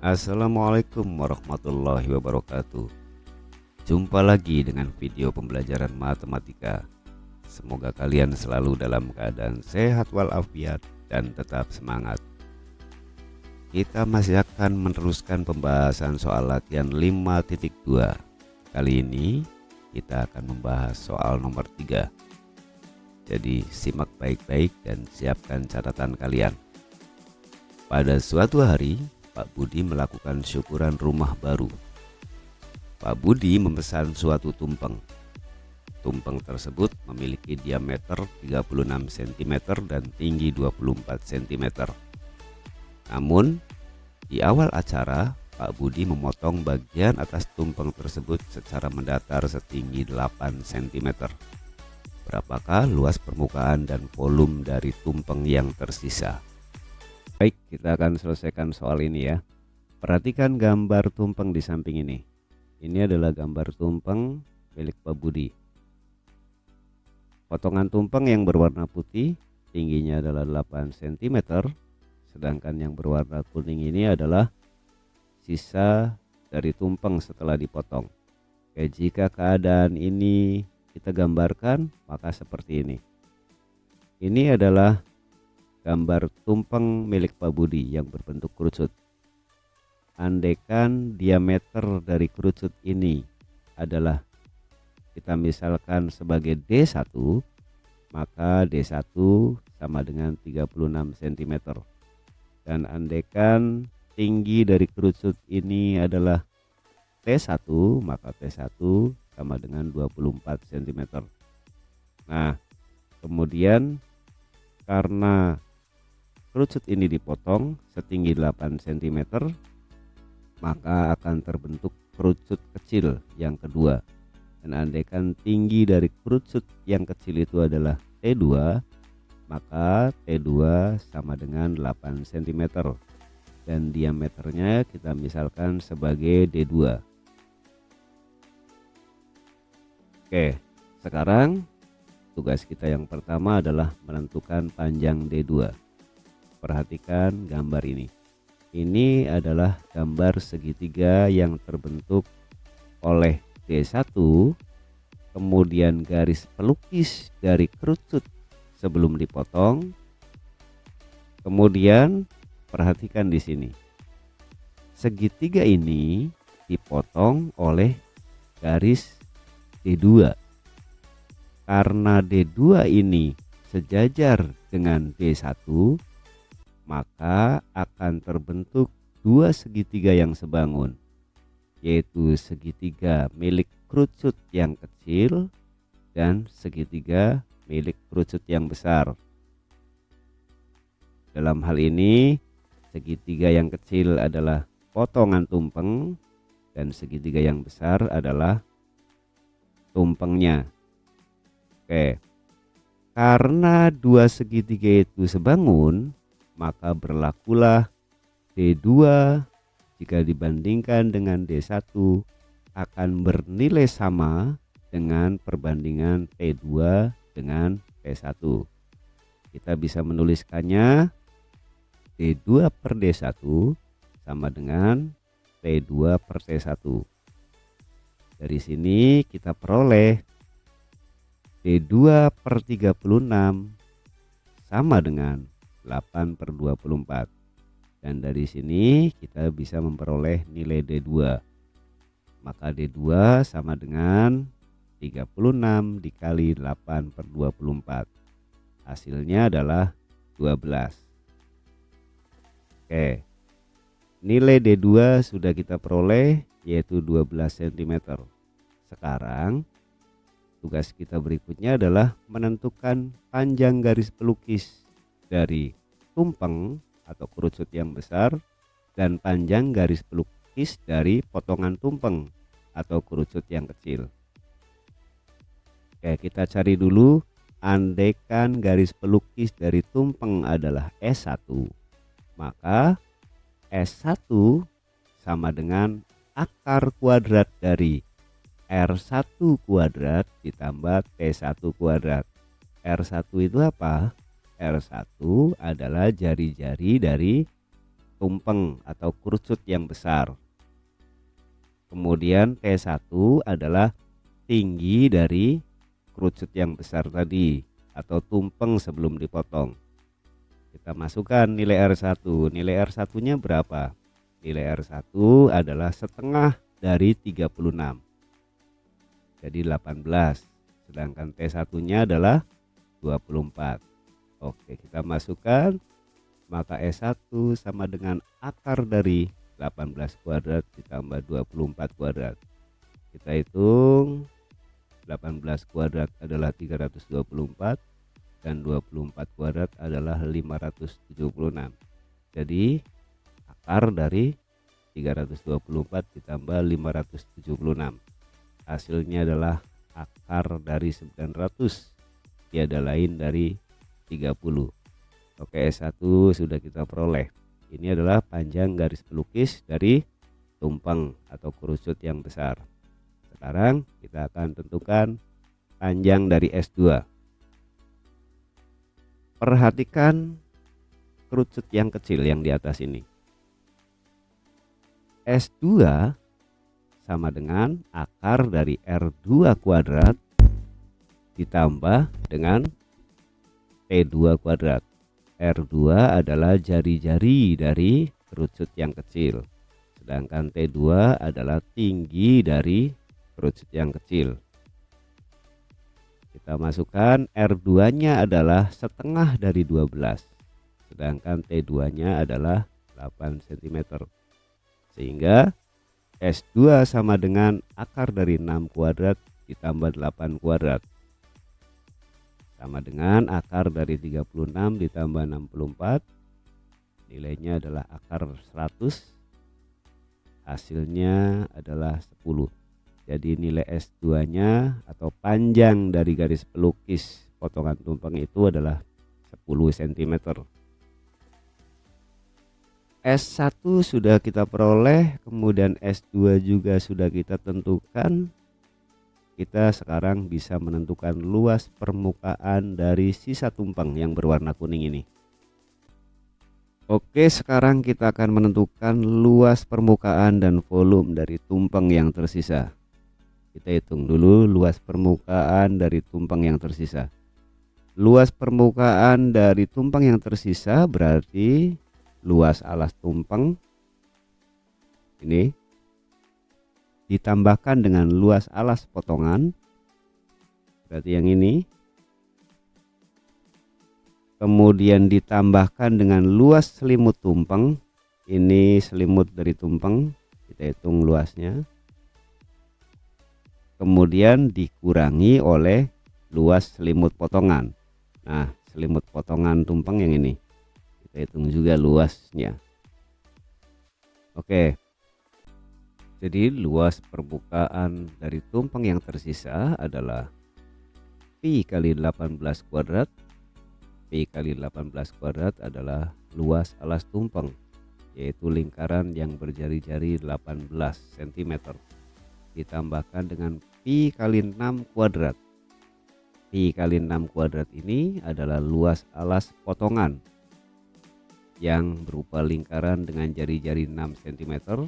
Assalamualaikum warahmatullahi wabarakatuh. Jumpa lagi dengan video pembelajaran matematika. Semoga kalian selalu dalam keadaan sehat walafiat dan tetap semangat. Kita masih akan meneruskan pembahasan soal latihan 5.2. Kali ini kita akan membahas soal nomor 3. Jadi simak baik-baik dan siapkan catatan kalian. Pada suatu hari, Pak Budi melakukan syukuran rumah baru. Pak Budi memesan suatu tumpeng. Tumpeng tersebut memiliki diameter 36 cm dan tinggi 24 cm. Namun, di awal acara, Pak Budi memotong bagian atas tumpeng tersebut secara mendatar setinggi 8 cm. Berapakah luas permukaan dan volume dari tumpeng yang tersisa? Baik, kita akan selesaikan soal ini ya. Perhatikan gambar tumpeng di samping ini. Ini adalah gambar tumpeng milik Pak Budi. Potongan tumpeng yang berwarna putih tingginya adalah 8 cm, sedangkan yang berwarna kuning ini adalah sisa dari tumpeng setelah dipotong. Oke, jika keadaan ini kita gambarkan, maka seperti ini. Ini adalah gambar tumpeng milik Pak Budi yang berbentuk kerucut. Andaikan diameter dari kerucut ini adalah kita misalkan sebagai D1, maka D1 sama dengan 36 cm. Dan andaikan tinggi dari kerucut ini adalah T1, maka T1 sama dengan 24 cm. Nah, kemudian karena kerucut ini dipotong setinggi 8 cm, maka akan terbentuk kerucut kecil yang kedua. Dan andaikan tinggi dari kerucut yang kecil itu adalah T2, maka T2 sama dengan 8 cm. Dan diameternya kita misalkan sebagai D2. Oke, sekarang tugas kita yang pertama adalah menentukan panjang D2. Perhatikan gambar ini. Ini adalah gambar segitiga yang terbentuk oleh D1, kemudian garis pelukis dari kerucut sebelum dipotong. Kemudian perhatikan di sini. Segitiga ini dipotong oleh garis D2. Karena D2 ini sejajar dengan D1, maka akan terbentuk dua segitiga yang sebangun, yaitu segitiga milik kerucut yang kecil dan segitiga milik kerucut yang besar. Dalam hal ini, segitiga yang kecil adalah potongan tumpeng dan segitiga yang besar adalah tumpengnya. Oke, karena dua segitiga itu sebangun, maka berlakulah D2 jika dibandingkan dengan D1 akan bernilai sama dengan perbandingan T2 dengan T1. Kita bisa menuliskannya D2 per D1 sama dengan T2 per T1. Dari sini kita peroleh D2 per 36 sama dengan 8 per 24. Dan dari sini kita bisa memperoleh nilai D2. Maka D2 sama dengan 36 dikali 8 per 24. Hasilnya adalah 12. Oke, nilai D2 sudah kita peroleh, yaitu 12 cm. Sekarang tugas kita berikutnya adalah menentukan panjang garis pelukis dari tumpeng atau kerucut yang besar dan panjang garis pelukis dari potongan tumpeng atau kerucut yang kecil. Oke, kita cari dulu. Andaikan garis pelukis dari tumpeng adalah S1, maka S1 sama dengan akar kuadrat dari R1 kuadrat ditambah T1 kuadrat. R1 itu apa? R1 adalah jari-jari dari tumpeng atau kerucut yang besar. Kemudian T1 adalah tinggi dari kerucut yang besar tadi atau tumpeng sebelum dipotong. Kita masukkan nilai R1. Nilai R1 nya berapa? Nilai R1 adalah setengah dari 36, jadi 18, sedangkan T1 nya adalah 24. Oke, kita masukkan, maka S1 sama dengan akar dari 18 kuadrat ditambah 24 kuadrat. Kita hitung, 18 kuadrat adalah 324 dan 24 kuadrat adalah 576. Jadi akar dari 324 ditambah 576, hasilnya adalah akar dari 900, tiada lain dari 30. Oke, S1 sudah kita peroleh. Ini adalah panjang garis pelukis dari tumpeng atau kerucut yang besar. Sekarang kita akan tentukan panjang dari S2. Perhatikan kerucut yang kecil yang di atas ini. S2 sama dengan akar dari R2 kuadrat ditambah dengan T2 kuadrat. R2 adalah jari-jari dari kerucut yang kecil, sedangkan T2 adalah tinggi dari kerucut yang kecil. Kita masukkan, R2 nya adalah setengah dari 12, sedangkan T2 nya adalah 8 cm. Sehingga S2 sama dengan akar dari 6 kuadrat ditambah 8 kuadrat, sama dengan akar dari 36 ditambah 64, nilainya adalah akar 100, hasilnya adalah 10. Jadi nilai S2 nya atau panjang dari garis pelukis potongan tumpeng itu adalah 10 cm. S1 sudah kita peroleh, kemudian S2 juga sudah kita tentukan. Kita sekarang bisa menentukan luas permukaan dari sisa tumpeng yang berwarna kuning ini. Oke, sekarang kita akan menentukan luas permukaan dan volume dari tumpeng yang tersisa. Kita hitung dulu luas permukaan dari tumpeng yang tersisa. Luas permukaan dari tumpeng yang tersisa berarti luas alas tumpeng ini ditambahkan dengan luas alas potongan, berarti yang ini, kemudian ditambahkan dengan luas selimut tumpeng, ini selimut dari tumpeng, kita hitung luasnya, kemudian dikurangi oleh luas selimut potongan. Nah, selimut potongan tumpeng yang ini kita hitung juga luasnya. Oke, jadi luas permukaan dari tumpeng yang tersisa adalah pi kali 18 kuadrat. Pi kali 18 kuadrat adalah luas alas tumpeng, yaitu lingkaran yang berjari-jari 18 cm, ditambahkan dengan pi kali 6 kuadrat. Pi kali 6 kuadrat ini adalah luas alas potongan yang berupa lingkaran dengan jari-jari 6 cm,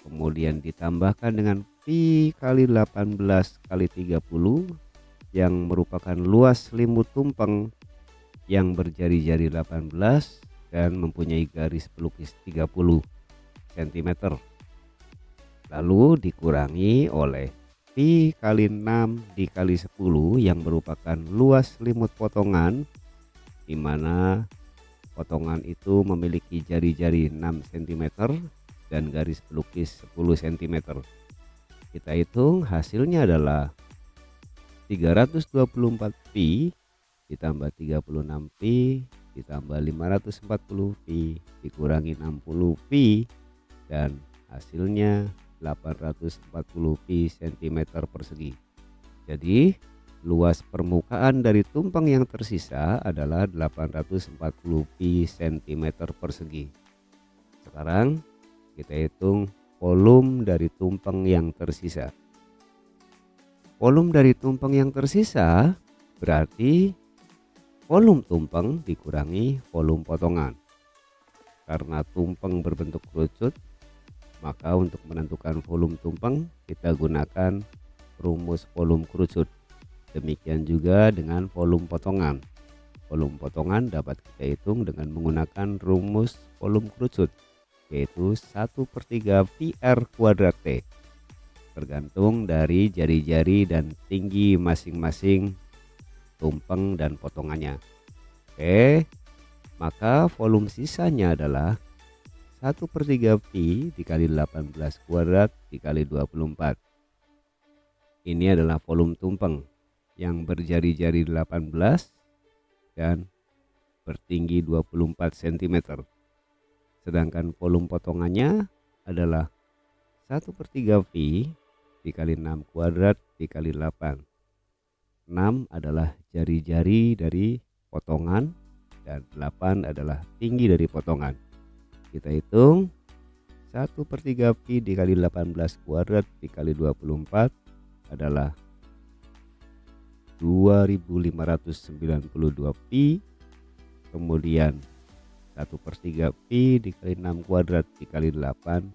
kemudian ditambahkan dengan pi kali 18 kali 30 yang merupakan luas selimut tumpeng yang berjari-jari 18 dan mempunyai garis pelukis 30 cm, lalu dikurangi oleh pi kali 6 dikali 10 yang merupakan luas selimut potongan, di mana potongan itu memiliki jari-jari 6 cm dan garis pelukis 10 cm. Kita hitung, hasilnya adalah 324 pi ditambah 36 pi ditambah 540 pi dikurangi 60 pi dan hasilnya 840 pi cm persegi. Jadi luas permukaan dari tumpeng yang tersisa adalah 840 pi cm persegi. Sekarang kita hitung volume dari tumpeng yang tersisa. Volume dari tumpeng yang tersisa berarti volume tumpeng dikurangi volume potongan. karena tumpeng berbentuk kerucut, maka untuk menentukan volume tumpeng kita gunakan rumus volume kerucut. Demikian juga dengan volume potongan. Volume potongan dapat kita hitung dengan menggunakan rumus volume kerucut, yaitu 1/3 PR kuadrat T, tergantung dari jari-jari dan tinggi masing-masing tumpeng dan potongannya. Oke, maka volume sisanya adalah 1/3 pi dikali 18 kuadrat dikali 24. Ini adalah volume tumpeng yang berjari-jari 18 dan bertinggi 24 cm. Sedangkan volume potongannya adalah 1/3 pi dikali 6 kuadrat dikali 8. 6 adalah jari-jari dari potongan dan 8 adalah tinggi dari potongan. Kita hitung 1/3 pi dikali 18 kuadrat dikali 24 adalah 2592 pi. Kemudian 1/3 pi dikali 6 kuadrat dikali 8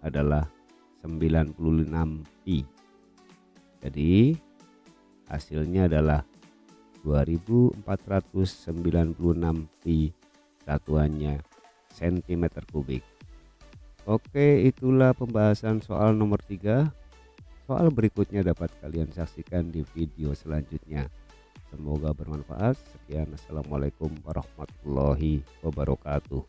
adalah 96 pi. Jadi hasilnya adalah 2496 pi, satuannya cm3. Oke, itulah pembahasan soal nomor 3. Soal berikutnya dapat kalian saksikan di video selanjutnya. Semoga bermanfaat. Sekian, assalamualaikum warahmatullahi wabarakatuh.